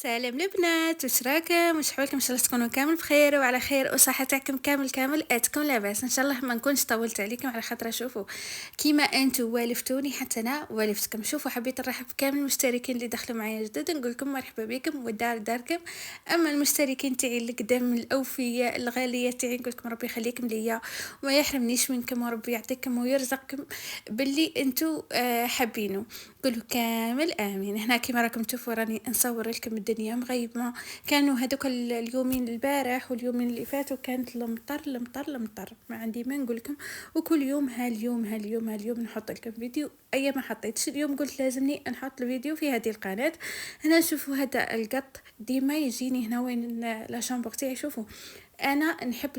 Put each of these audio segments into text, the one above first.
سلام البنات، واش راكم؟ واش حوالكم؟ ان شاء الله تكونوا كامل بخير وعلى خير وصحه تاعكم كامل اتكم لاباس. ان شاء الله ما نكونش طولت عليكم، على خاطر شوفوا كيما انتم والفتوني حتى انا والفتكم. شوفوا حبيت نرحب بكامل المشتركين اللي دخلوا معايا جدد، نقول لكم مرحبا بكم والدار داركم. اما المشتركين تاعي اللي قدام الاوفياء الغاليه تاعي، نقول لكم ربي يخليكم ليا وما يحرمنيش منكم، وربي يعطيكم ويرزقكم باللي انتم حابينه. قولوا كامل امين. هنا كيما راكم تشوفوا راني نصور لكم الدنيا مغيبه. كانوا هذوك اليومين البارح واليومين اللي فاتوا كانت المطر ما عندي ما نقول لكم. وكل يوم هاليوم نحط لكم فيديو. اي ما حطيتش اليوم قلت لازمني نحط الفيديو في هذه القناه. هنا شوفوا هذا القط ديما يجيني هنا وين لا شامبر تاعي. شوفوا انا نحب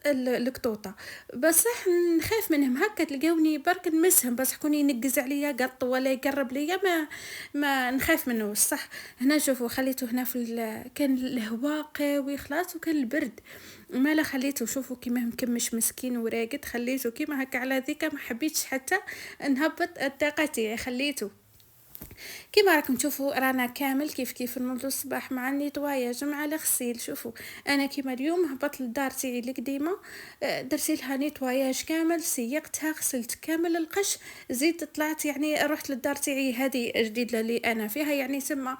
القطوطه، بصح نخاف منهم. هكا تلقاوني برك نمسهم، بس كوني ينقز عليا قط ولا يقرب ليا ما نخاف منه صح. هنا شوفوا خليته هنا كان الهواء قوي خلاص، وكان البرد ما لا خليته. شوفوا كيما مكمش مسكين وراقد، خليته كيما هكا على ذيك، ما حبيتش حتى نهبط الطاقه تاعي، خليته كيما راكم تشوفوا. رانا كامل كيف نوضو الصباح مع النيطواياج مع الغسيل. شوفوا انا كيما اليوم هبطت للدار تاعي القديمه، درت لها نيطواياج كامل، سيقتها، غسلت كامل القش، زيد طلعت يعني رحت للدار تاعي هذه جديده اللي انا فيها، يعني تما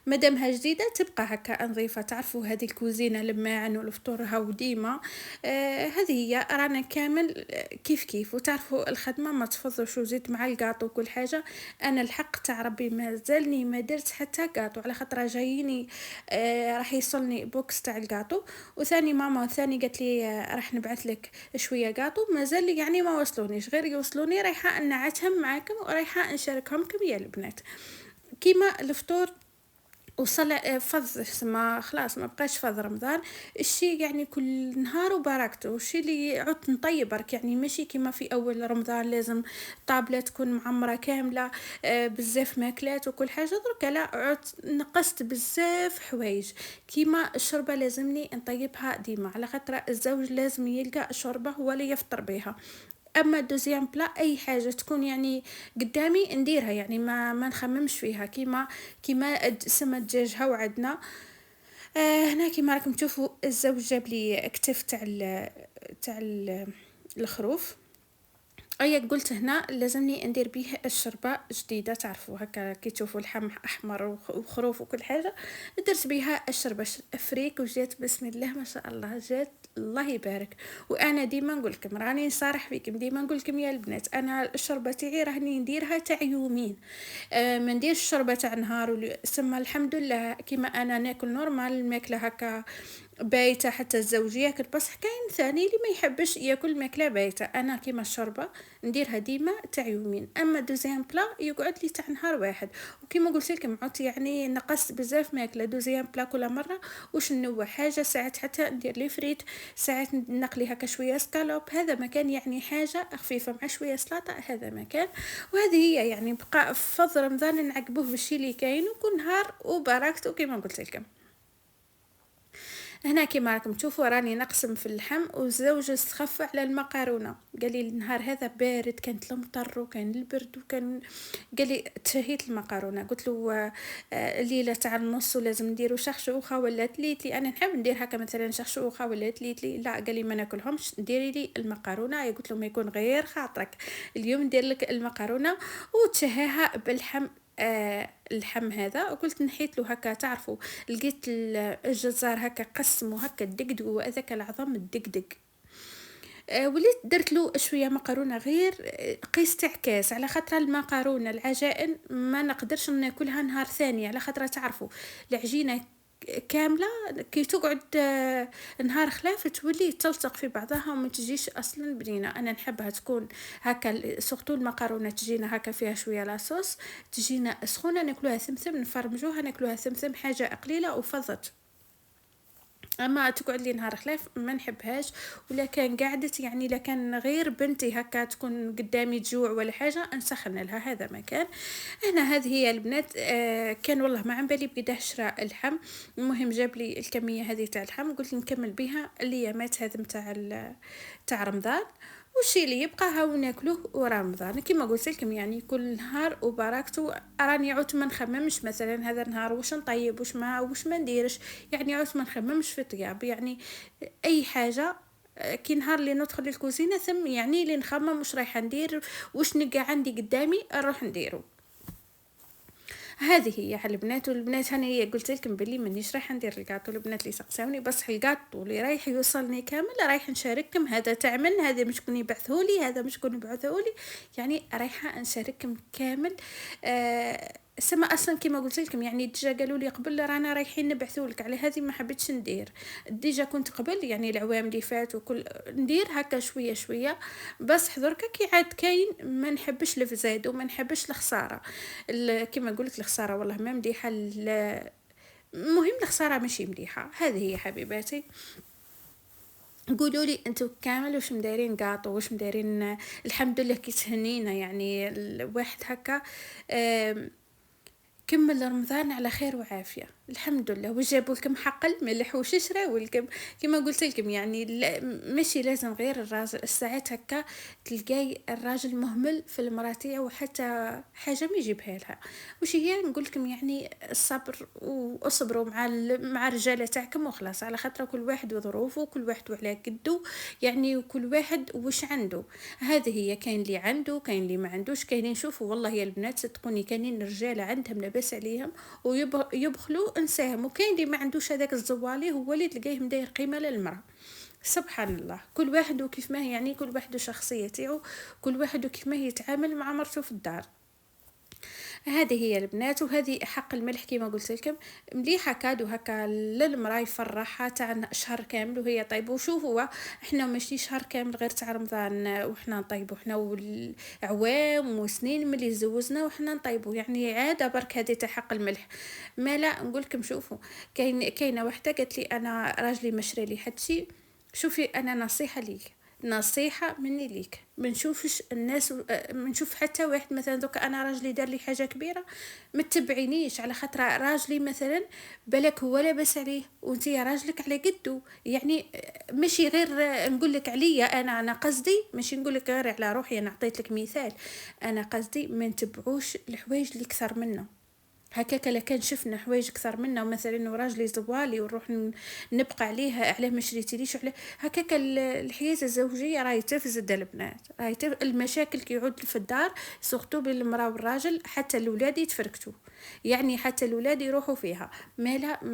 مادامها جديده تبقى هكا نظيفه. تعرفوا هذه الكوزينه الماعن والفطور هاو ديما. هذه هي رانا كامل كيف وتعرفوا الخدمه ما تفضلش، وزيت مع القاطو وكل حاجه. انا الحق تاع ربي ما زالني ما درت حتى قاطو، على خاطر جاييني راح يوصلني بوكس تاع القاطو. وثاني ماما ثاني قالت لي راح نبعث لك شويه قاطو، مازال يعني ما وصلونيش، غير يوصلوني رايحه نعتهم معاكم ورايحه نشاركهمكم يا البنات. كيما الفطور وصل فض سما خلاص ما بقاش فض رمضان. الشي يعني كل نهار وبركته، الشي اللي عدت نطيب برك، يعني ماشي كيما في اول رمضان لازم طابله تكون معمره كامله بزاف ماكلات وكل حاجه. درك لا، عدت نقصت بزاف حوايج. كيما الشوربه لازمني نطيبها ديما، على خاطر الزوج لازم يلقى الشوربه هو اللي يفطر بها. اما دوزيام بلا اي حاجه تكون يعني قدامي نديرها، يعني ما نخممش فيها. كيما سما الدجاج هاو عندنا هنا كيما راكم تشوفوا. الزوج جاب لي كتف الخروف. اي قلت هنا لازمني ندير به الشربة جديدة، تعرفوا هكا كي تشوفوا اللحم احمر وخروف وكل حاجة، درت بها الشربة فريك وجات بسم الله ما شاء الله، جات الله يبارك. وانا ديما نقول لكم راني نصارح فيكم، ديما نقول لكم يا البنات انا الشربة تاعي راني نديرها تاع يومين. ما نديرش الشربة تاع نهار. سما الحمد لله كيما انا ناكل نورمال ماكله هكا بايته، حتى الزوج ياكل، بصح كاين ثاني اللي ما يحبش ياكل ماكله بايته. انا كيما الشوربه نديرها ديما تاع يومين، اما دوزيام بلا يقعد لي تاع نهار واحد. وكيما قلت لكم عدت يعني نقصت بزاف ماكله. دوزيام بلا كل مره واش نوع حاجه، ساعات حتى ندير لي فريت، ساعات نقلي هكا شويه سكالوب، هذا مكان يعني حاجه خفيفه مع شويه سلطه، هذا مكان. وهذه هي يعني بقى فضل رمضان نعقبوه بالشي اللي كاين، وكل نهار وبركته كيما قلت لكم. هنا كيما راكم تشوفوا راني نقسم في اللحم، والزوج استخف على المقارونه، قال لي النهار هذا بارد، كانت المطر وكان البرد وكان، قال لي تشهيت المقارونه. قلت له الليله تاع النص ولازم نديروا شخشوخه ولا تليتلي. انا نحب ندير هكا مثلا شخشوخه ولا تليتلي، لا قال لي ما ناكلهمش، ديري لي المقارونه. قلت له ما يكون غير خاطرك، اليوم ندير لك المقارونه وتشهيها باللحم. اللحم هذا وقلت نحيت له هكا، تعرفوا لقيت الجزار هكا قسم وهكا الدقدق وهذاك العظم الدقدق. وليت درت له شويه مقارونه غير قيس تاع كاس، على خاطر المقارونه العجائن ما نقدرش ناكلها نهار ثاني، على خاطر تعرفوا العجينه كامله كي تقعد نهار خلاف تولي تلصق في بعضها وما تجيش اصلا بنينه. انا نحبها تكون هكا، سورتو المقارونه تجينا هكا فيها شويه لاصوص، تجينا سخونه ناكلوها ثمثم، نفرمجوها ناكلوها ثمثم، حاجه قليله وفضت. اما تقعد لي نهار خلاف ما نحبهاش. ولا كان قعدت يعني لكان غير بنتي هكا تكون قدامي تجوع ولا حاجه نسخن لها، هذا ما كان. هنا هذه هي البنات. كان والله ما عم بالي بقداه شراء اللحم. المهم جاب لي الكميه هذه تاع اللحم، قلت نكمل بها الايامات هذه تاع رمضان. والشي اللي يبقى هاو ناكلوه ورمضان كيما قلت لكم. يعني كل نهار وبركته راني عدت ما نخممش مثلا هذا النهار واش نطيب واش ما نديرش. يعني عدت ما نخممش في الطياب. يعني اي حاجه كي نهار اللي ندخل الكوزينه ثم يعني اللي نخمم واش رايحه ندير واش نلقى عندي قدامي نروح نديرو. هذه هي على البنات. والبنات هي قلت لكم بلي مانيش رايحه ندير الكاطو. البنات اللي سقساوني بس الكاطو اللي رايح يوصلني كامل رايح نشارككم. هذا تاع من هذا مش كون يبعثولي هذا مش كون يبعثولي. يعني رايحه نشارككم كامل. سما اصلا كيما قلت لكم يعني ديجا قالوا لي قبل رانا رايحين نبعثولك على هذه ما حبيتش ندير. ديجا كنت قبل يعني العوام اللي فات وكل ندير هكا شويه شويه. بس حضرك كي عاد كاين ما نحبش الفزاد وما نحبش الخساره. كيما نقولك الخساره والله ما مليحه. المهم الخساره ماشي مليحه. هذه هي حبيباتي. قولوا لي انتم كامل واش مدايرين قاطو واش مدايرين. الحمد لله كي تهنينا يعني الواحد هكا. كمل رمضان على خير وعافيه الحمد لله. وجابوا لكم حق الملح وش شراو لكم. كما قلت لكم يعني ماشي لازم غير الراجل الساعات هكا تلقاي الراجل مهمل في المراتيع وحتى حاجه ما يجيبها لها. وش هي نقول لكم يعني الصبر واصبروا مع الرجاله تاعكم وخلاص. على خاطر كل واحد وظروفه وكل واحد وعلى قده. يعني وكل واحد وش عنده. هذه هي كاين اللي عنده كاين اللي ما عندوش. كاينين شوفوا والله يا البنات صدقوني كاينين رجاله عندهم لاباس عليهم ويبخلوا انساهم. وكاين اللي ما عندوش هذاك الزوالي هو اللي تلقاه مداير قيمه للمراه. سبحان الله. كل واحد وكيف ما يعني كل واحد وشخصيته. كل واحد وكيف ما يتعامل مع مرته في الدار. هذه هي البنات. وهذه حق الملح كما قلت لكم مليحه كادو هكا للمراه يفرحها تاع شهر كامل وهي طيبه. وشوفوا احنا ماشي شهر كامل غير تاع رمضان وحنا نطيبوا احنا والعوام وسنين ملي زوجنا وحنا نطيبوا. يعني عاده برك هذه تاع حق الملح. ما لا نقول لكم شوفوا كاينه وحده قالت لي انا راجلي مشري لي حدشي. شوفي انا نصيحه ليك نصيحة مني ليك. منشوفش الناس منشوف حتى واحد مثلا دوك انا راجلي دار لي حاجة كبيرة ما تتبعينيش على خاطر راجلي مثلا بالك هو لاباس عليه وانتي يا راجلك على قده. يعني ماشي غير نقول لك عليا انا قصدي ماشي نقول لك غير على روحي. انا عطيت لك مثال. انا قصدي ما نتبعوش الحوايج اللي كثر منه. هكاك لكان شفنا حوايج اكثر منا ومثلا وراجلي زبالي ونروح نبقى عليها عليه ما شريتيليش عليه. هكاك الحياه الزوجيه راهي تفزد البنات. راهي المشاكل كي يعود في الدار سورتو بين المراه والراجل حتى الاولاد يتفركتوا. يعني حتى الاولاد يروحوا فيها. ما لا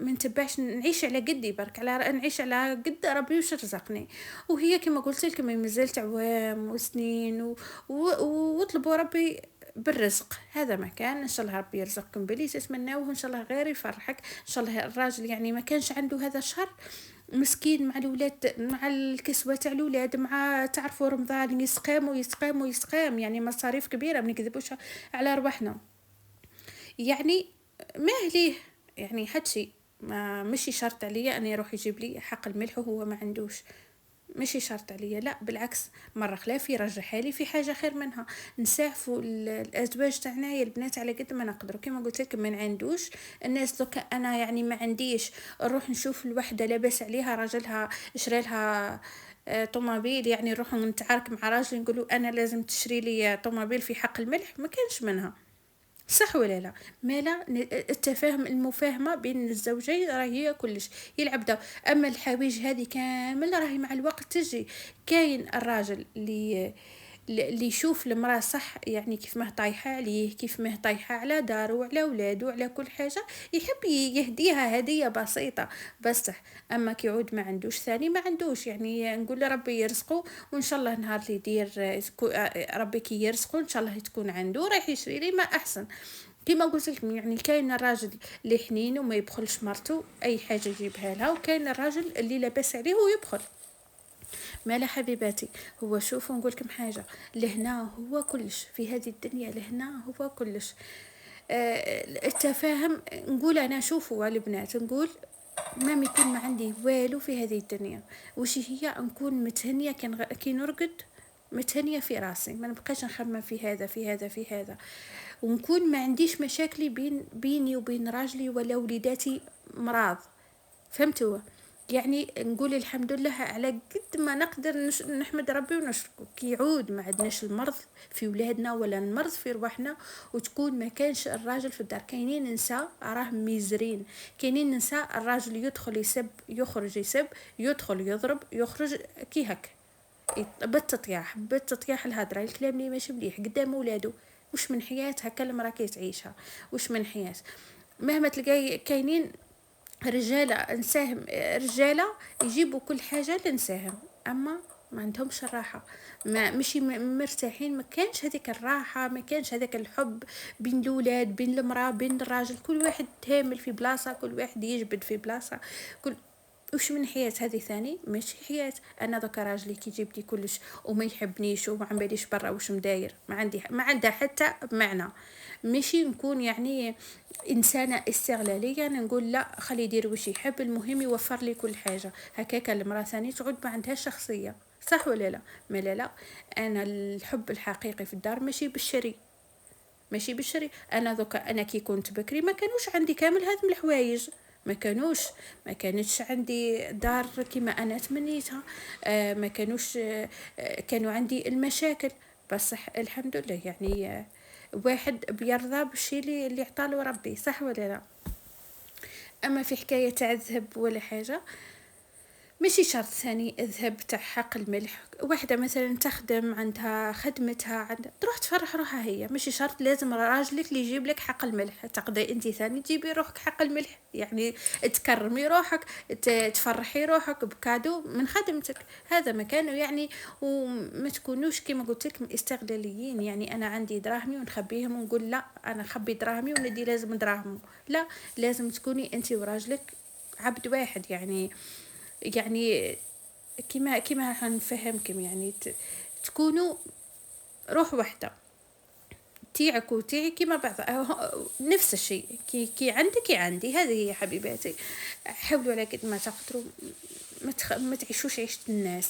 ما نتبعش نعيش على قدي برك على نعيش على قد ربي وش رزقني. وهي كما قلت لكم مازالت عوام وسنين واطلبوا ربي بالرزق. هذا ما كان ان شاء الله ربي يرزقكم بلي تتمناوه ان شاء الله غير يفرحك. ان شاء الله الراجل يعني ما كانش عنده هذا الشهر مسكين مع الولاد مع الكسوة تاع الولاد مع تعرفوا رمضان يسقام يعني مصاريف كبيرة ما نكذبوش على رواحنا. يعني ما ليه يعني حد شيء ما مشي شرط عليا أن يروح يجيب لي حق الملح وهو ما عندوش. ماشي شرط عليا لا بالعكس. مرة خلاف يرجع حالي في حاجة خير منها. نساعفوا الأزواج تاعنا يا البنات على قد ما نقدروا. كما قلت لكم ما عندوش الناس دوك أنا يعني ما عنديش نروح نشوف الوحدة لاباس عليها راجلها شرى لها طوموبيل. يعني نروح نتعارك مع راجل نقولوا أنا لازم تشري لي طوموبيل في حق الملح ما كانش منها. صح ولا لا. ما لا التفاهم المفاهمه بين الزوجين راهي هي كلش يلعب دور. اما الحوايج هذه كامل راهي مع الوقت تجي. كاين الراجل اللي يشوف المراه صح يعني كيف ما طايحه عليه كيف ما طايحه على داره وعلى اولاده وعلى كل حاجه يحب يهديها هديه بسيطه بس. اما كي يعود ما عندوش ثاني ما عندوش. يعني نقول ربي يرزقه وان شاء الله نهار اللي يدير ربي كي يرزقه ان شاء الله تكون عنده رايح يشري لي ما احسن. كما قلت لكم يعني كاين الراجل اللي حنين وما يبخلش مرته اي حاجه يجيبها لها. وكاين الراجل اللي لاباس عليه ويبخل. مالا حبيباتي. هو شوفوا نقول لكم حاجه. لهنا هو كلش في هذه الدنيا لهنا هو كلش. التفاهم نقول انا شوفوا البنات نقول ما يكون ما عندي والو في هذه الدنيا. وش هي نكون متهنيه كي نرقد متهنيه في راسي ما نبقاش نخمم في هذا ونكون ما عنديش مشاكلي بيني وبين راجلي ولا وليداتي. مرض فهمتوا. يعني نقول الحمد لله على قد ما نقدر نحمد ربي ونشكره كي يعود ما عندناش المرض في ولادنا ولا المرض في رواحنا، وتكون ما كانش الراجل في الدار. كاينين نساء راه ميزرين، كاينين نساء الراجل يدخل يسب يخرج يسب، يدخل يضرب يخرج كي هك بالتطياح الهضره الكلام اللي ماشي مليح قدام ولادو. وش من حياة هكا المراه كي تعيشها؟ وش من حياة؟ مهما تلقاي كاينين رجالة نساهم، رجالة يجيبوا كل حاجة لنساهم، أما ما عندهمش الراحة، ما مشي مرتاحين، ما كانش هذيك الراحة، ما كانش هذاك الحب بين الأولاد بين المرأة بين الراجل، كل واحد تامل في بلاصة، كل واحد يجبد في بلاصة. كل وش من حياة هذه ثاني؟ ماشي حياة. انا ذاك راجلي كي يجيب لي كلش وما يحبنيش وما عم باليش برا وش مداير، ما عندها حتى معنى. ماشي نكون يعني انسانه استغلاليه نقول لا خلي يدير وش يحب، المهم يوفر لي كل حاجه. هكاك المراه ثاني تعود ما عندها شخصيه، صح ولا لا؟ ما لا لا، انا الحب الحقيقي في الدار ماشي بالشري، ماشي بالشري. انا دوكا انا كي كنت بكري ما كانوش عندي كامل هاد الحوايج، ما كانوش، ما كانتش عندي دار كيما انا تمنيتها، ما كانوش، كانوا عندي المشاكل. بس الحمد لله يعني، واحد بيرضى بالشي اللي عطاله ربي، صح ولا لا؟ اما في حكايه تاع الذهب ولا حاجه، ماشي شرط ثاني اذهب تاع حق الملح. واحدة مثلا تخدم عندها خدمتها تروح تفرح روحها هي، ماشي شرط لازم راجلك اللي يجيب لك حق الملح. تقدري انت ثاني تجيبي روحك حق الملح، يعني تكرمي روحك، تفرحي روحك بكادو من خدمتك. هذا مكانه يعني. وما تكونوش كما قلت لكم استغلاليين، يعني انا عندي دراهمي ونخبيهم ونقول لا انا خبي دراهمي وندي لازم دراهمه. لا، لازم تكوني انت وراجلك عبد واحد يعني. يعني كيما حنفهمكم يعني تكونوا روح واحدة، تيعك وتيعي كيما بعض، نفس الشيء كي عندك كي عندي. هذه هي حبيباتي، حاولوا على قد ما تقدروا ما تعيشوش عيشة الناس،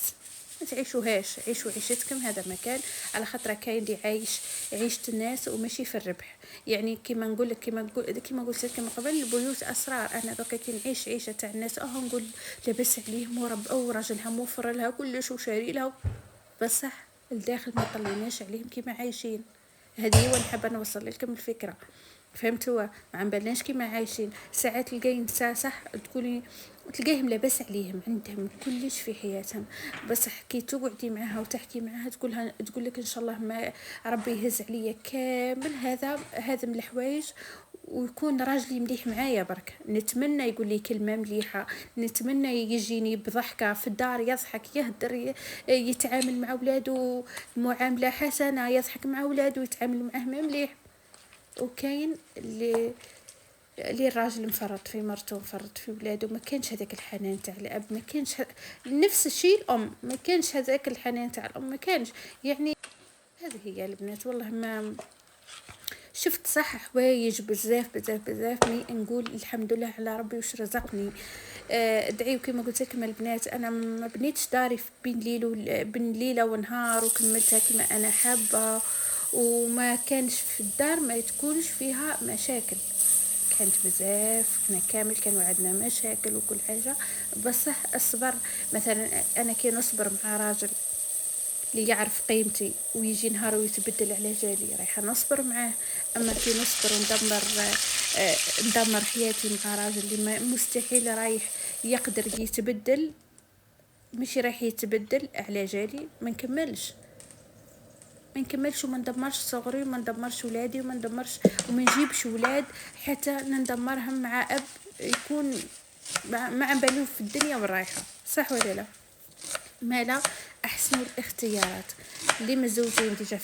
ما تعيشوهاش، عيشوا عيشتكم. هذا مكان على خاطر كاين اللي عايش عيشة الناس وماشي في الربح. يعني كيما نقول لك كيما قلت لكم قبل، البيوت اسرار. انا دوكا كي نعيش عيشه تاع الناس نقول لاباس عليهم ورب او راجلها موفر لها كلش وشاري لها، بصح الداخل ما طليناش عليهم كيما عايشين. هذه هو نحب نوصل لكم الفكره، فهمتوا؟ ما عم بالناش كيما عايشين. ساعات تلقاي نساء صح تقولي تلقاهم لاباس عليهم عندهم كلش في حياتهم، بس كي تقعدي معها وتحكي معها تقول لك ان شاء الله ما ربي يهز عليا كامل هذا من الحوايج، ويكون راجلي مليح معايا برك. نتمنى يقول لي كلمه مليحه، نتمنى يجيني بضحكه في الدار، يضحك يهدر يتعامل مع اولاده معامله حسنه، يضحك مع اولاده ويتعامل معهم مليح. وكاين اللي الراجل مفرط في مرته مفرط في ولاده، ما كانش هذاك الحنان تاع الاب، ما كانش نفس الشيء الام، ما كانش هذاك الحنان تاع الام، ما كانش يعني. هذه هي البنات، والله ما شفت صح حوايج بزاف بزاف بزاف مي نقول الحمد لله على ربي وش رزقني. ادعيو كما قلت لكم البنات، انا ما بنيتش داري بين ليله ونهار وكملتها كما انا حابه، وما كانش في الدار ما تكونش فيها مشاكل. كانت بزاف احنا كامل كانوا عندنا مشاكل وكل حاجه، بصح الصبر. مثلا انا كي نصبر مع راجل اللي يعرف قيمتي ويجي نهار ويتبدل على جالي رايحه نصبر معاه. اما كي نصبر ندمر حياتي مع راجل اللي مستحيل رايح يقدر يتبدل، مش رايح يتبدل على جالي، ما نكملش وما ندمرش صغري وما ندمرش ولادي وما نجيبش ولاد حتى ندمرهم مع اب يكون ما عم بالو في الدنيا والرايحه، صح ولا لا؟ ما لا، احسنوا الاختيارات. اللي مزوجين ديجا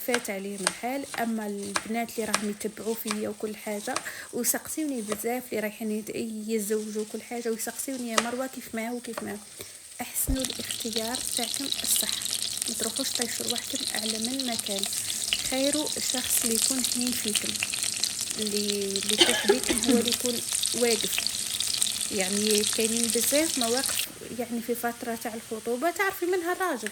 فات عليهم الحال، اما البنات اللي راهم يتبعوا فيا وكل حاجه وسقسيوني بزاف اللي رايحين يتزوجوا كل حاجه ويسقسيوني يا مروه كيف ما هو كيف ما، احسنوا الاختيار تاعكم الصح، ما تروحوش طيشوا روحكم اعلى من مكان. خيروا الشخص اللي يكون حنين فيكم، اللي تحبيكم هو اللي يكون واقف. يعني كاينين بزاف مواقف يعني في فترة تاع الخطوبة تعرفي منها الراجل،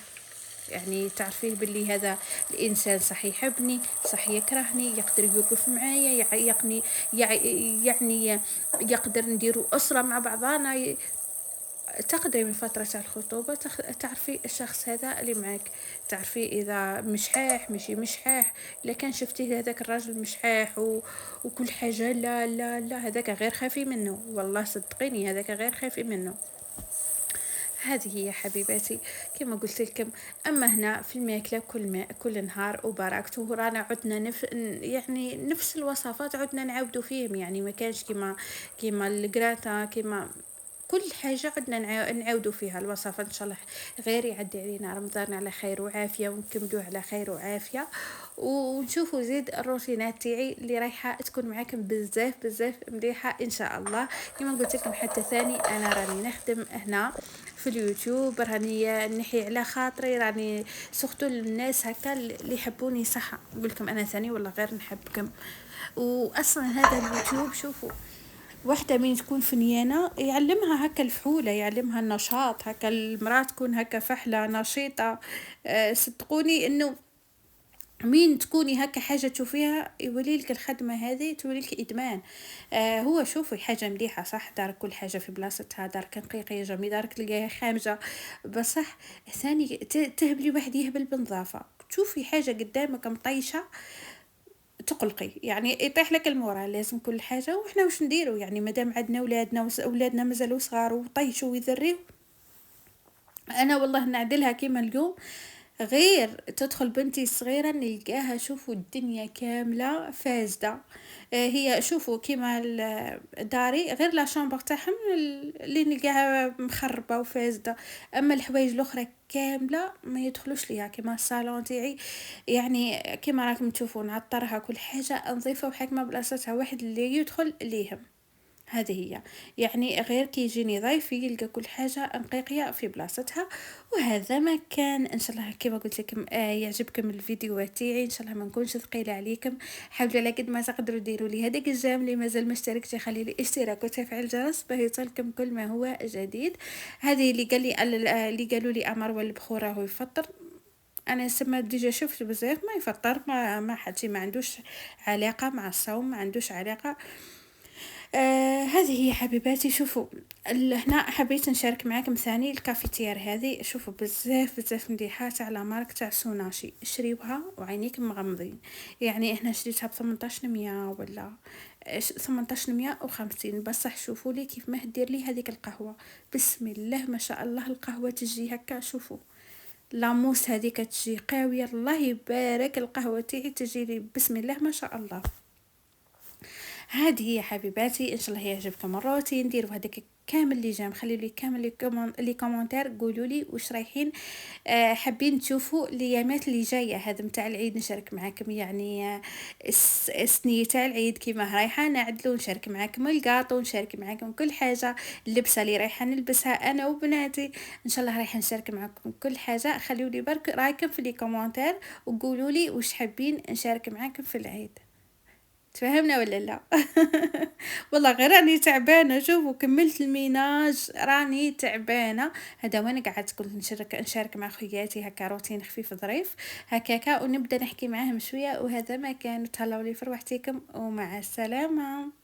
يعني تعرفيه باللي هذا الانسان صح يحبني صح يكرهني، يقدر يوقف معايا يعني يقدر نديروا اسره مع بعضنا. تقدري من فترة تاع الخطوبة تعرفي الشخص هذا اللي معك، تعرفي إذا مشحاح ماشي مشحاح. إلا كان شفتيه هذاك الراجل مشحاح وكل حاجة، لا لا لا، هذاك غير خافي منه، والله صدقيني هذاك غير خافي منه. هذه هي حبيباتي كما قلت لكم. اما هنا في الماكله كل نهار وبركته رانا عدنا يعني نفس الوصفات عدنا نعاودوا فيهم، يعني ما كانش كيما الكراتا، كيما كل حاجة عدنا نعاودوا فيها الوصفة. إن شاء الله غير يعدي علينا رمضان على خير وعافية ونكملوه على خير وعافية، ونشوفوا زيد الروتينات تاعي اللي رايحة تكون معاكم بزاف بزاف مليحة إن شاء الله. كما قلت لكم حتى ثاني أنا راني نخدم هنا في اليوتيوب، راني نحي على خاطري، راني سورتو الناس هكا اللي يحبوني صح. نقول لكم أنا ثاني والله غير نحبكم. وأصلا هذا اليوتيوب شوفوا واحدة من تكون فنيانة يعلمها هكا الفحولة، يعلمها النشاط، هكا المرأة تكون هكا فحلة نشيطة. صدقوني انه مين تكوني هكا حاجة تشوفيها يولي لك الخدمة هذه تولي لك إدمان. هو شوفي حاجة مليحة صح، دارك كل حاجة في بلاصتها، دارك نقيقية جميل، دارك تلقاها خامجة بصح. ثاني تهبلي واحد يهبل بنظافة، تشوفي حاجة قدامك مطيشة تقلقي، يعني يطيح لك المورال. لازم كل حاجه، وإحنا واش نديروا يعني مادام عندنا اولادنا مازالوا صغار وطيشوا ويذريو. انا والله نعدلها كيما اليوم، غير تدخل بنتي الصغيرة نلقاها شوفوا الدنيا كاملة فاسدة. هي شوفوا كيما داري غير لا شامبر تاعهم اللي نلقاها مخربة وفاسدة، اما الحوايج الاخرى كاملة ما يدخلوش ليها، كيما الصالون تاعي يعني كيما راكم تشوفوا نعطرها كل حاجة نظيفة وحكمة بلاصتها، واحد اللي يدخل ليهم. هذه هي يعني غير كي يجيني ضيف يلقى كل حاجة نقيقية في بلاصتها. وهذا ما كان ان شاء الله كما قلت لكم يعجبكم الفيديو تاعي، ان شاء الله ما نكونش ثقيله عليكم. حاولوا على قد ما تقدروا ديروا لي هذاك الجام اللي مازال ما اشتركتش، خلي لي اشتراك وتفعيل الجرس باه يوصلكم كل ما هو جديد. هذه اللي قال لي اللي قالوا لي امر والبخور راهو يفطر، انا سما ديجا شفت بزاف ما يفطر، ما حد ما عندوش علاقه مع الصوم، ما عندوش علاقه. هذه هي حبيباتي. شوفوا هنا حبيت نشارك معاكم ثاني الكافيتير هذه، شوفوا بزاف بزاف مليحه على مارك تاع سوناشي، شريوها وعينيكم مغمضين. يعني احنا شريتها ب 1800 ولا 1850 بصح. شوفوا لي كيف ما دير لي هذيك القهوه، بسم الله ما شاء الله القهوه تجي هكا. شوفوا لاموس هذيك تجي قاويه، الله يبارك القهوه تاعي تجي لي بسم الله ما شاء الله. هذه هي حبيباتي، ان شاء الله يعجبكم الروتين. ديروا هذاك كامل اللي جام، خليوا لي كامل لي كومونتير، قولوا لي واش رايحين حابين تشوفوا الايامات اللي جايه هذا نتاع العيد نشارك معكم. يعني السنيه تاع العيد كيما رايحه نعدلوا، نشارك معكم الكاطو، نشارك معكم كل حاجه، اللبسه اللي رايحه نلبسها انا وبناتي ان شاء الله رايحه نشارك معكم كل حاجه. خليوا لي برك رايكم في لي كومونتير وقولوا لي واش حابين نشارك معكم في العيد. تفهمنا ولا لا؟ والله غير راني تعبانه، شوفوا كملت الميناج راني تعبانه. هذا وانا قعدت قلت نشارك مع خوياتي هكا روتين خفيف ظريف هكاكا ونبدا نحكي معاهم شويه. وهذا ما كان، تهلاو لي في روحتكم ومع السلامه.